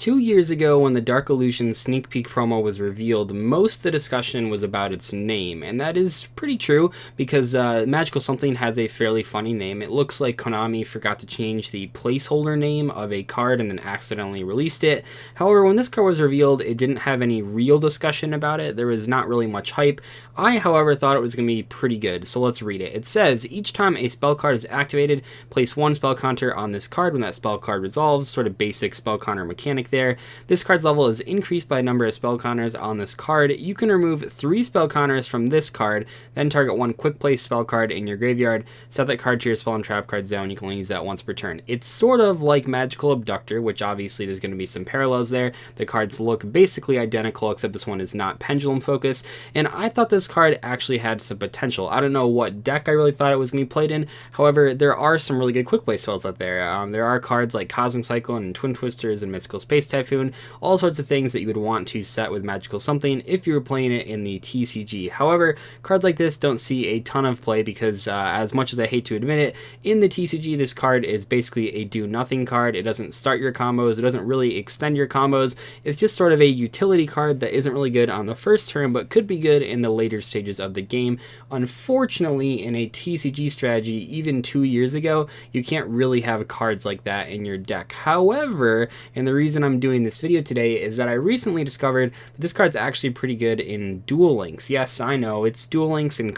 2 years ago, when the Dark Illusion sneak peek promo was revealed, most of the discussion was about its name, and that is pretty true because Magical Something has a fairly funny name. It looks like Konami forgot to change the placeholder name of a card and then accidentally released it. However, when this card was revealed, it didn't have any real discussion about it. There was not really much hype. I, however, thought it was going to be pretty good, so let's read it. It says, each time a spell card is activated, place one spell counter on this card when that spell card resolves, sort of basic spell counter mechanic there. This card's level is increased by the number of spell counters on this card. You can remove 3 spell counters from this card, then target one quick play spell card in your graveyard, set that card to your spell and trap card zone. You can only use that once per turn. It's sort of like Magical Abductor, which obviously there's going to be some parallels there. The cards look basically identical, except this one is not pendulum focus, and I thought this card actually had some potential. I don't know what deck I really thought it was going to be played in. However, there are some really good quick play spells out there. There are cards like Cosmic Cyclone and Twin Twisters and Mystical Space Typhoon, all sorts of things that you would want to set with Magical Something if you were playing it in the TCG. However, cards like this don't see a ton of play because, as much as I hate to admit it, in the TCG this card is basically a do-nothing card. It doesn't start your combos, it doesn't really extend your combos. It's just sort of a utility card that isn't really good on the first turn, but could be good in the later stages of the game. Unfortunately, in a TCG strategy, even 2 years ago, you can't really have cards like that in your deck. However, and the reason I'm doing this video today is that I recently discovered that this card's actually pretty good in Duel Links. Yes, I know, it's Duel Links and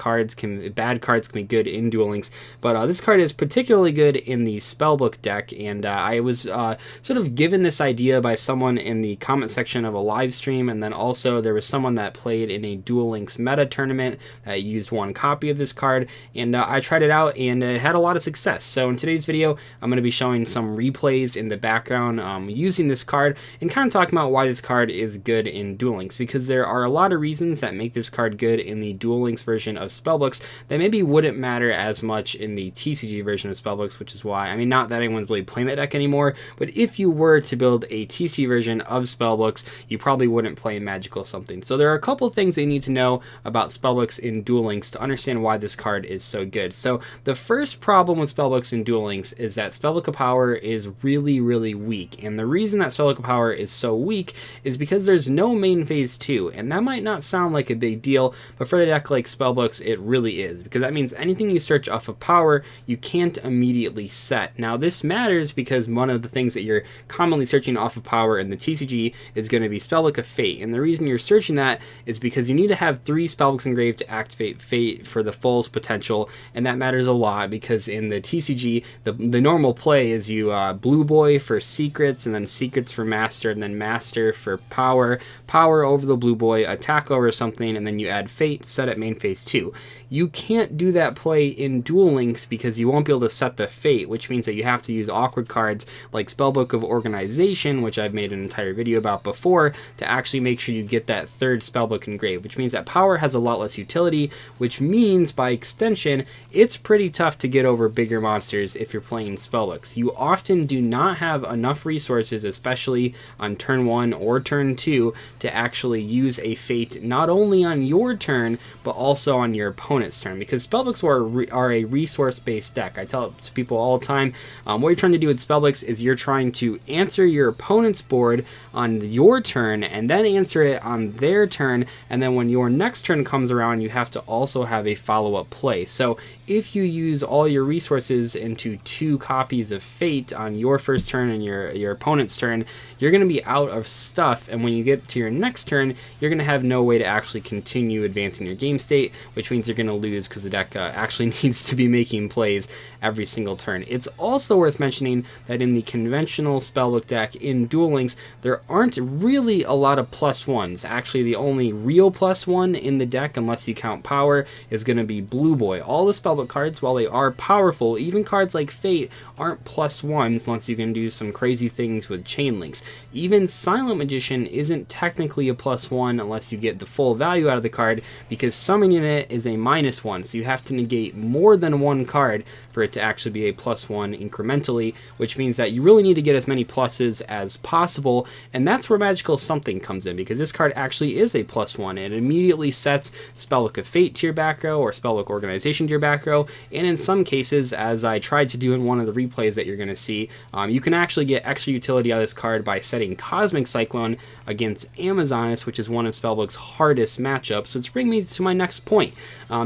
bad cards can be good in Duel Links, but this card is particularly good in the Spellbook deck, and I was sort of given this idea by someone in the comment section of a live stream, and then also there was someone that played in a Duel Links meta tournament that used one copy of this card, and I tried it out and it had a lot of success. So in today's video, I'm going to be showing some replays in the background using this card and kind of talking about why this card is good in Duel Links, because there are a lot of reasons that make this card good in the Duel Links version of Spellbooks that maybe wouldn't matter as much in the TCG version of Spellbooks, which is why, I mean, not that anyone's really playing that deck anymore, but if you were to build a TCG version of Spellbooks, you probably wouldn't play Magical Something. So there are a couple things that you need to know about Spellbooks in Duel Links to understand why this card is so good. So the first problem with Spellbooks in Duel Links is that Spellbook of Power is really, really weak, and the reason that Spellbook of Power is so weak is because there's no main phase 2, and that might not sound like a big deal, but for a deck like Spellbooks, it really is, because that means anything you search off of Power, you can't immediately set. Now this matters because one of the things that you're commonly searching off of Power in the TCG is going to be Spellbook of Fate, and the reason you're searching that is because you need to have 3 Spellbooks engraved to activate Fate for the fullest potential, and that matters a lot because in the TCG, the normal play is you Blue Boy for Secrets, and then Secrets for Master, and then Master for Power, Power over the Blue Boy, attack over something, and then you add Fate, set at main phase 2. You can't do that play in Duel Links because you won't be able to set the Fate, which means that you have to use awkward cards like Spellbook of Organization, which I've made an entire video about before, to actually make sure you get that 3rd Spellbook engraved, which means that Power has a lot less utility, which means by extension, it's pretty tough to get over bigger monsters if you're playing Spellbooks. You often do not have enough resources, especially on turn 1 or turn 2, to actually use a Fate not only on your turn, but also on your opponent's turn, because Spellbooks are a resource-based deck. I tell it to people all the time, what you're trying to do with Spellbooks is you're trying to answer your opponent's board on your turn, and then answer it on their turn, and then when your next turn comes around, you have to also have a follow-up play. So if you use all your resources into 2 copies of Fate on your first turn and your opponent's turn, you're going to be out of stuff, and when you get to your next turn, you're going to have no way to actually continue advancing your game state, which means you're going to lose because the deck actually needs to be making plays every single turn. It's also worth mentioning that in the conventional Spellbook deck in Duel Links, there aren't really a lot of +1s. Actually, the only real +1 in the deck, unless you count Power, is going to be Blue Boy. All the Spellbook cards, while they are powerful, even cards like Fate aren't +1s unless you can do some crazy things with chain links. Even Silent Magician isn't technically a +1 unless you get the full value out of the card, because summoning it is a -1, so you have to negate more than 1 card for it to actually be a +1 incrementally, which means that you really need to get as many pluses as possible, and that's where Magical Something comes in, because this card actually is a +1. It immediately sets Spellbook of Fate to your back row, or Spellbook Organization to your back row, and in some cases, as I tried to do in one of the replays that you're going to see, you can actually get extra utility out of this card by by setting Cosmic Cyclone against Amazonas, which is one of Spellbook's hardest matchups, which brings me to my next point.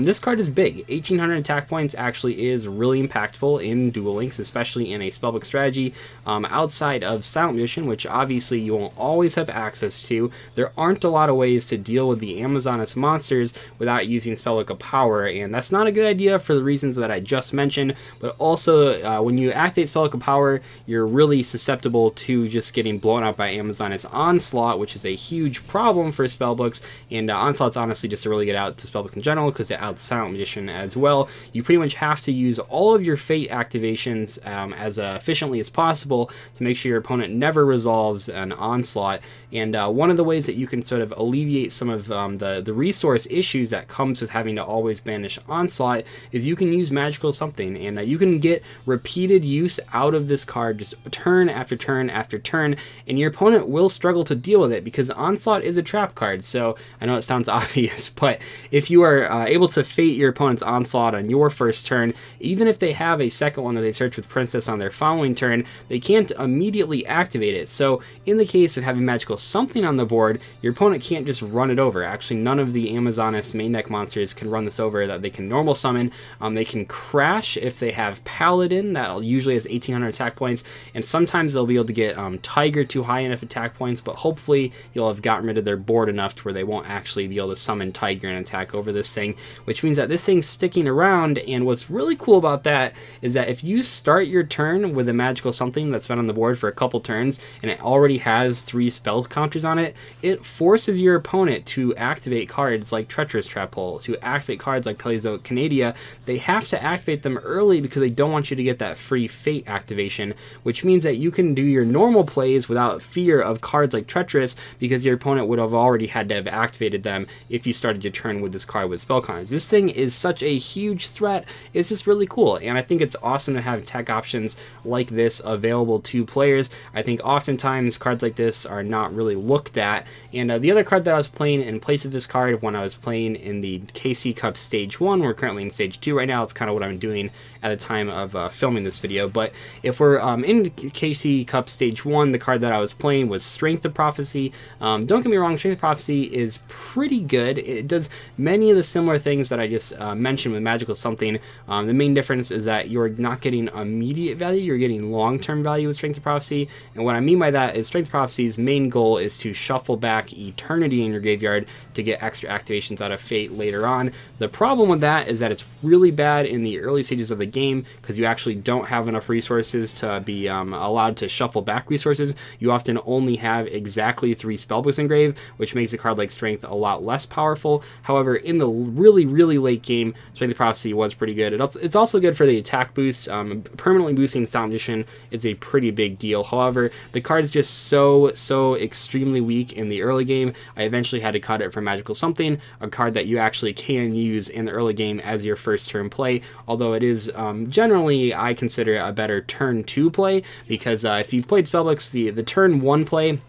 This card is big. 1800 attack points actually is really impactful in Duel Links, especially in a Spellbook strategy. Outside of Silent Mission, which obviously you won't always have access to, there aren't a lot of ways to deal with the Amazonas monsters without using Spellbook of Power, and that's not a good idea for the reasons that I just mentioned, but also when you activate Spellbook of Power, you're really susceptible to just getting blown out by Amazonas Onslaught, which is a huge problem for Spellbooks, and Onslaught's honestly just a really good out to Spellbook in general because it outs Silent Magician as well. You pretty much have to use all of your Fate activations as efficiently as possible to make sure your opponent never resolves an Onslaught, and one of the ways that you can sort of alleviate some of the resource issues that comes with having to always banish Onslaught is you can use Magical Something, and you can get repeated use out of this card just turn after turn after turn, and your opponent will struggle to deal with it because Onslaught is a trap card. So I know it sounds obvious, but if you are able to fate your opponent's Onslaught on your first turn, even if they have a second one that they search with Princess on their following turn, they can't immediately activate it. So in the case of having Magical Something on the board, your opponent can't just run it over. Actually, none of the Amazonas main deck monsters can run this over that they can normal summon. They can crash if they have Paladin, that usually has 1800 attack points, and sometimes they'll be able to get Tiger too high enough attack points, but hopefully you'll have gotten rid of their board enough to where they won't actually be able to summon Tiger and attack over this thing, which means that this thing's sticking around. And what's really cool about that is that if you start your turn with a Magical Something that's been on the board for a couple turns and it already has 3 spell counters on it, it forces your opponent to activate cards like Treacherous Trap Hole, to activate cards like Paleozoic Canadia. They have to activate them early because they don't want you to get that free Fate activation, which means that you can do your normal plays without fear of cards like Treacherous because your opponent would have already had to have activated them if you started your turn with this card with spell counters. This thing is such a huge threat. It's just really cool, and I think it's awesome to have tech options like this available to players. I think oftentimes cards like this are not really looked at, and the other card that I was playing in place of this card when I was playing in the KC Cup Stage 1, we're currently in Stage 2 right now, it's kind of what I'm doing at the time of filming this video, but if we're in KC Cup Stage 1, the card that I was playing was Strength of Prophecy. Don't get me wrong, Strength of Prophecy is pretty good. It does many of the similar things that I just mentioned with Magical Something. The main difference is that you're not getting immediate value, you're getting long-term value with Strength of Prophecy, and what I mean by that is Strength of Prophecy's main goal is to shuffle back Eternity in your graveyard to get extra activations out of Fate later on. The problem with that is that it's really bad in the early stages of the game because you actually don't have enough resources to be allowed to shuffle back resources. You often only have exactly 3 spellbooks engraved, which makes a card like Strength a lot less powerful. However, in the really late game, Strength of Prophecy was pretty good. It's also good for the attack boost. Permanently boosting Silent Magician is a pretty big deal. However, the card is just so extremely weak in the early game. I eventually had to cut it for Magical Something, a card that you actually can use in the early game as your first turn play, although it is generally, I consider a better turn 2 play, because if you've played Spellbooks, the turn 1 play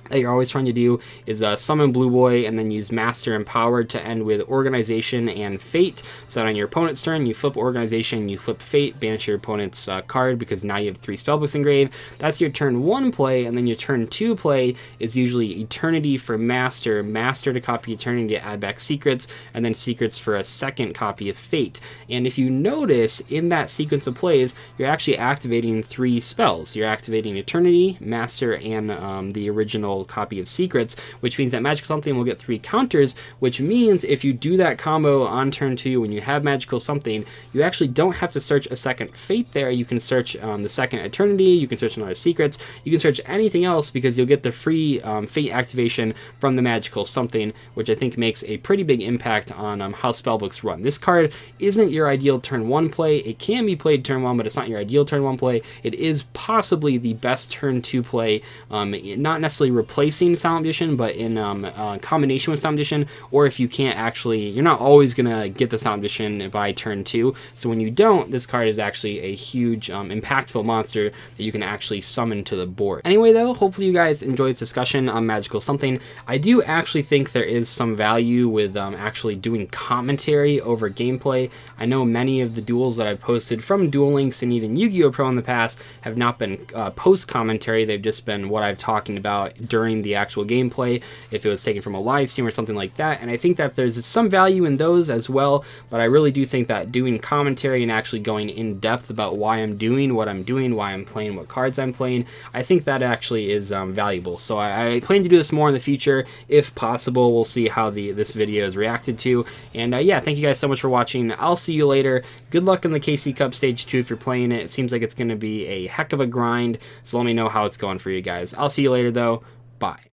that you're always trying to do is summon Blue Boy and then use Master Empowered to end with Organization and Fate. So on your opponent's turn, you flip Organization, you flip Fate, banish your opponent's card because now you have 3 spellbooks engraved. That's your turn 1 play, and then your turn 2 play is usually Eternity for Master, Master to copy Eternity to add back Secrets, and then Secrets for a second copy of Fate. And if you notice, in that sequence of plays, you're actually activating 3 spells. You're activating Eternity, Master, and the original copy of Secrets, which means that Magical Something will get 3 counters, which means if you do that combo on turn 2 when you have Magical Something, you actually don't have to search a second Fate there. You can search the second Eternity, you can search another Secrets, you can search anything else because you'll get the free Fate activation from the Magical Something, which I think makes a pretty big impact on how spellbooks run. This card isn't your ideal turn 1 play. It can be played turn 1, but it's not your ideal turn 1 play. It is possibly the best turn 2 play, not necessarily replacing Silent Edition, but in combination with Silent Edition, or if you can't actually, you're not always gonna get the Silent Edition by turn 2. So when you don't, this card is actually a huge, impactful monster that you can actually summon to the board. Anyway, though, hopefully you guys enjoyed this discussion on Magical Something. I do actually think there is some value with actually doing commentary over gameplay. I know many of the duels that I've posted from Duel Links and even Yu-Gi-Oh! Pro in the past have not been post commentary. They've just been what I've talking about during the actual gameplay, if it was taken from a live stream or something like that. And I think that there's some value in those as well, but I really do think that doing commentary and actually going in depth about why I'm doing what I'm doing, why I'm playing, what cards I'm playing, I think that actually is valuable. So I plan to do this more in the future if possible. We'll see how this video is reacted to. And yeah, thank you guys so much for watching. I'll see you later. Good luck in the KC Cup Stage 2 if you're playing it. It seems like it's going to be a heck of a grind, so let me know how it's going for you guys. I'll see you later though. Bye.